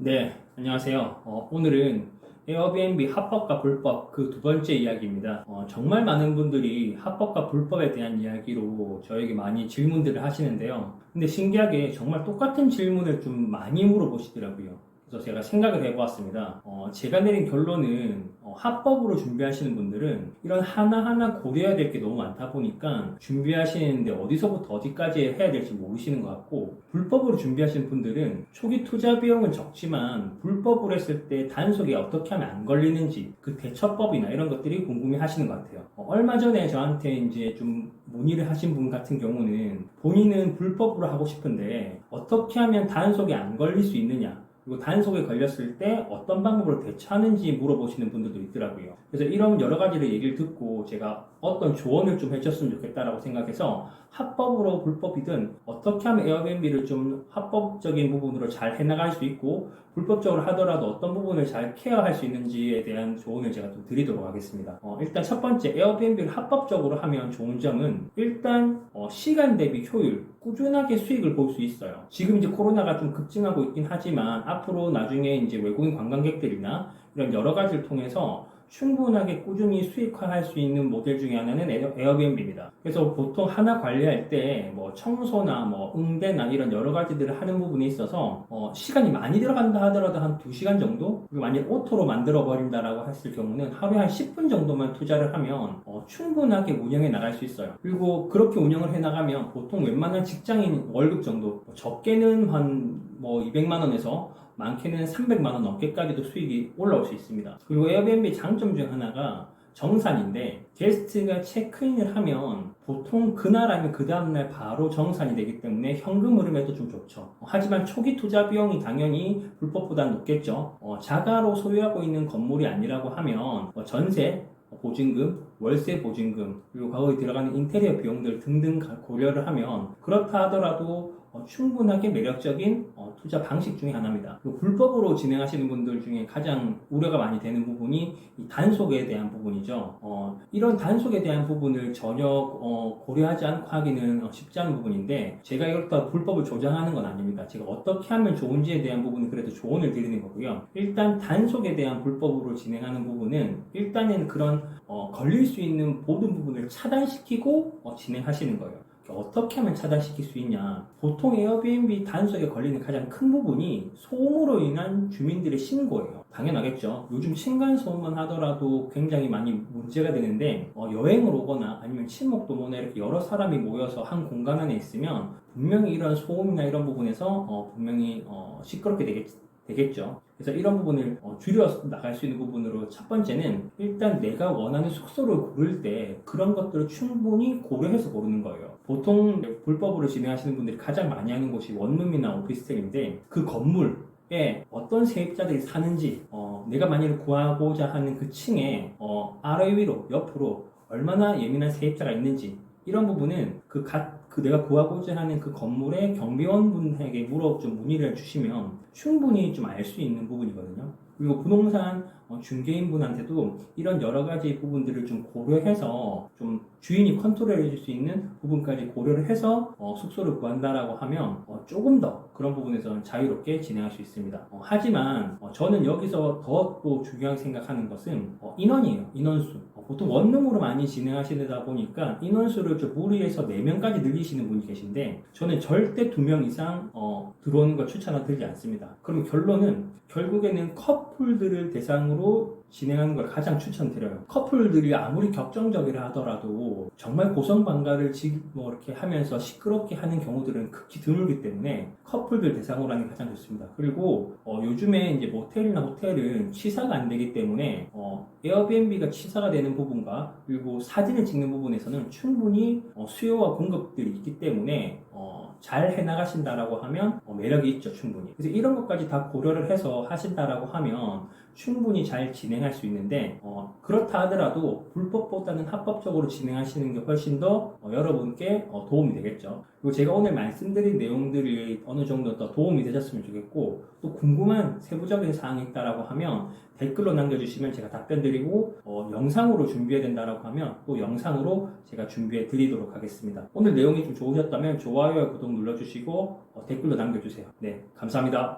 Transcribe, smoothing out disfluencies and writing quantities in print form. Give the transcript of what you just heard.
네, 안녕하세요. 오늘은 에어비앤비 합법과 불법 그 두 번째 이야기입니다. 정말 많은 분들이 합법과 불법에 대한 이야기로 저에게 많이 질문들을 하시는데요. 근데 신기하게 정말 똑같은 질문을 좀 많이 물어보시더라고요. 그래서 제가 생각을 해보았습니다. 제가 내린 결론은 합법으로 준비하시는 분들은 이런 하나하나 고려해야 될 게 너무 많다 보니까 준비하시는데 어디서부터 어디까지 해야 될지 모르시는 것 같고, 불법으로 준비하시는 분들은 초기 투자 비용은 적지만 불법으로 했을 때 단속에 어떻게 하면 안 걸리는지 그 대처법이나 이런 것들이 궁금해 하시는 것 같아요. 얼마 전에 저한테 이제 좀 문의를 하신 분 같은 경우는 본인은 불법으로 하고 싶은데 어떻게 하면 단속에 안 걸릴 수 있느냐, 그리고 단속에 걸렸을 때 어떤 방법으로 대처하는지 물어보시는 분들도 있더라고요. 그래서 이런 여러 가지를 얘기를 듣고 제가 어떤 조언을 좀 해줬으면 좋겠다라고 생각해서 합법으로 불법이든 어떻게 하면 에어비앤비를 좀 합법적인 부분으로 잘 해나갈 수 있고, 불법적으로 하더라도 어떤 부분을 잘 케어할 수 있는지에 대한 조언을 제가 좀 드리도록 하겠습니다. 일단 첫 번째, 에어비앤비를 합법적으로 하면 좋은 점은 일단 시간 대비 효율, 꾸준하게 수익을 볼 수 있어요. 지금 이제 코로나가 좀 급증하고 있긴 하지만 앞으로 나중에 이제 외국인 관광객들이나 이런 여러 가지를 통해서 충분하게 꾸준히 수익화할 수 있는 모델 중에 하나는 에어비앤비입니다. 그래서 보통 하나 관리할 때 뭐 청소나 뭐 응대나 이런 여러 가지들을 하는 부분이 있어서 시간이 많이 들어간다 하더라도 한 2시간 정도? 그리고 만약 오토로 만들어 버린다라고 했을 경우는 하루에 한 10분 정도만 투자를 하면 충분하게 운영해 나갈 수 있어요. 그리고 그렇게 운영을 해 나가면 보통 웬만한 직장인 월급 정도, 적게는 한 뭐 200만 원에서 많게는 300만 원 넘게까지도 수익이 올라올 수 있습니다. 그리고 에어비앤비 장점 중 하나가 정산인데, 게스트가 체크인을 하면 보통 그날 아니면 그 다음날 바로 정산이 되기 때문에 현금 흐름에도 좀 좋죠. 하지만 초기 투자 비용이 당연히 불법보다 높겠죠. 자가로 소유하고 있는 건물이 아니라고 하면 전세, 보증금, 월세 보증금, 그리고 거기에 들어가는 인테리어 비용들 등등 고려를 하면 그렇다 하더라도 충분하게 매력적인 투자 방식 중에 하나입니다. 불법으로 진행하시는 분들 중에 가장 우려가 많이 되는 부분이 이 단속에 대한 부분이죠. 이런 단속에 대한 부분을 전혀 고려하지 않고 하기는 쉽지 않은 부분인데, 제가 이렇다 불법을 조장하는 건 아닙니다. 제가 어떻게 하면 좋은지에 대한 부분은 그래도 조언을 드리는 거고요. 일단 단속에 대한 불법으로 진행하는 부분은 일단은 그런 걸릴 수 있는 모든 부분을 차단시키고 진행하시는 거예요. 어떻게 하면 차단시킬 수 있냐? 보통 에어비앤비 단속에 걸리는 가장 큰 부분이 소음으로 인한 주민들의 신고예요. 당연하겠죠. 요즘 층간소음만 하더라도 굉장히 많이 문제가 되는데, 여행을 오거나 아니면 친목도모나 이렇게 여러 사람이 모여서 한 공간 안에 있으면 분명히 이런 소음이나 이런 부분에서 분명히 시끄럽게 되겠죠. 그래서 이런 부분을 줄여 나갈 수 있는 부분으로, 첫 번째는 일단 내가 원하는 숙소를 고를 때 그런 것들을 충분히 고려해서 고르는 거예요. 보통 불법으로 진행하시는 분들이 가장 많이 하는 곳이 원룸이나 오피스텔인데, 그 건물에 어떤 세입자들이 사는지, 내가 만약에 구하고자 하는 그 층에 아래 위로 옆으로 얼마나 예민한 세입자가 있는지, 이런 부분은 그 내가 구하고자 하는 그 건물의 경비원분에게 좀 문의를 주시면 충분히 좀 알 수 있는 부분이거든요. 그리고 부동산 중개인분한테도 이런 여러 가지 부분들을 좀 고려해서 좀 주인이 컨트롤해 줄 수 있는 부분까지 고려를 해서 숙소를 구한다라고 하면 조금 더 그런 부분에서는 자유롭게 진행할 수 있습니다. 하지만 저는 여기서 더 또 중요하게 생각하는 것은 인원이에요. 인원수. 보통 원룸으로 많이 진행하시다 보니까 인원수를 좀 무리해서 4명까지 늘리시는 분이 계신데, 저는 절대 2명 이상 들어오는 걸 추천을 드리지 않습니다. 그럼 결국에는 커플들을 대상으로 진행하는 걸 가장 추천드려요. 커플들이 아무리 격정적이라 하더라도 정말 고성방가를 뭐 이렇게 하면서 시끄럽게 하는 경우들은 극히 드물기 때문에 커플들 대상으로 하는 게 가장 좋습니다. 그리고 요즘에 이제 모텔이나 호텔은 취사가 안 되기 때문에 에어비앤비가 취사가 되는 부분과 그리고 사진을 찍는 부분에서는 충분히 수요와 공급들이 있기 때문에 잘 해나가신다라고 하면 매력이 있죠, 충분히. 그래서 이런 것까지 다 고려를 해서 하신다라고 하면 충분히 잘 진행할 수 있는데, 그렇다 하더라도 불법보다는 합법적으로 진행하시는 게 훨씬 더 여러분께 도움이 되겠죠. 그리고 제가 오늘 말씀드린 내용들이 어느 정도 더 도움이 되셨으면 좋겠고, 또 궁금한 세부적인 사항이 있다라고 하면 댓글로 남겨주시면 제가 답변 드리고, 영상으로 준비해야 된다라고 하면 또 영상으로 제가 준비해 드리도록 하겠습니다. 오늘 내용이 좀 좋으셨다면 좋아요와 구독 눌러주시고 댓글로 남겨주세요. 네, 감사합니다.